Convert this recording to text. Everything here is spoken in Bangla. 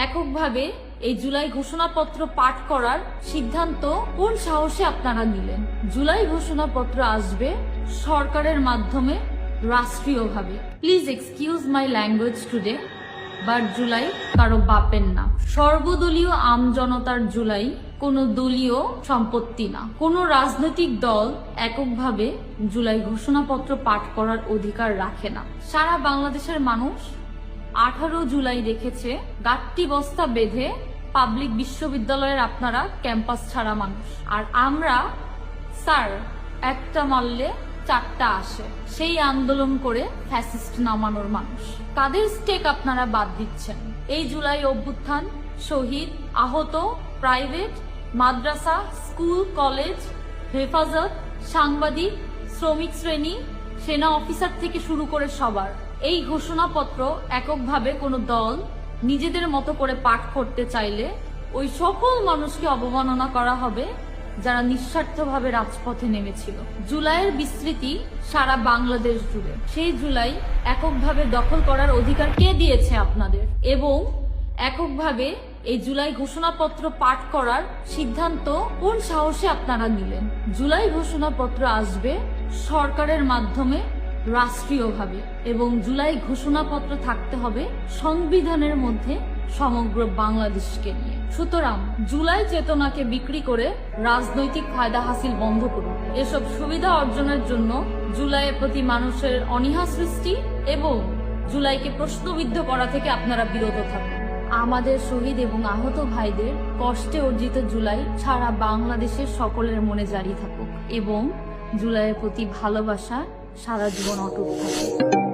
এককভাবে এই জুলাই ঘোষণাপত্র পাঠ করার সিদ্ধান্ত কোন সাহসে আপনারা নিলেন? জুলাই ঘোষণাপত্র আসবে সরকারের মাধ্যমে, রাষ্ট্রীয়ভাবে। Please excuse my language today, but July কারো বাপের না। সর্বদলীয় আমজনতার জুলাই কোনো দলীয় সম্পত্তি না। কোনো রাজনৈতিক দল এককভাবে জুলাই ঘোষণাপত্র পাঠ করার অধিকার রাখে না। সারা বাংলাদেশের মানুষ 18 জুলাই দেখেছে গাট্টি বস্তা বেঁধে পাবলিক বিশ্ববিদ্যালয়ের আপনারা ক্যাম্পাস ছাড়া মানুষ। আর আমরা স্যার একটা মারলে 4টা আসে, সেই আন্দোলন করে ফ্যাসিস্ট নামানোর মানুষ। কাদের স্টেক আপনারা বাদ দিচ্ছেন? এই জুলাই অভ্যুত্থান, শহীদ, আহত, প্রাইভেট, মাদ্রাসা, স্কুল, কলেজ, হেফাজত, সাংবাদিক, শ্রমিক শ্রেণী, সেনা অফিসার থেকে শুরু করে সবার এই ঘোষণাপত্র এককভাবে কোনো দল নিজেদের মতো করে পাঠ করতে চাইলে ওই সকল মানুষকে অবমাননা করা হবে যারা নিঃস্বার্থভাবে রাজপথে নেমেছিল। জুলাইয়ের বিস্তৃতি সারা বাংলাদেশ জুড়ে। সেই জুলাই এককভাবে দখল করার অধিকার কে দিয়েছে আপনাদের? এবং এককভাবে এই জুলাই ঘোষণাপত্র পাঠ করার সিদ্ধান্ত কোন সাহসে আপনারা নিলেন? জুলাই ঘোষণাপত্র আসবে সরকারের মাধ্যমে, রাষ্ট্রীয়ভাবে। এবং জুলাই ঘোষণাপত্র থাকতে হবে সংবিধানের মধ্যে সমগ্র বাংলাদেশকে নিয়ে। সুতরাং জুলাই চেতনাকে বিক্রি করে রাজনৈতিক ফায়দা হাসিল বন্ধ করুন। এসব সুবিধা অর্জনের জন্য জুলাইয়ের প্রতি মানুষের অনীহা সৃষ্টি এবং জুলাইকে প্রশ্নবিদ্ধ করা থেকে আপনারা বিরত থাকুন। আমাদের শহীদ এবং আহত ভাইদের কষ্টে অর্জিত জুলাই সারা বাংলাদেশের সকলের মনে জারি থাকুক এবং জুলাইয়ের প্রতি ভালোবাসা সারা জীবন অটুট থাকে।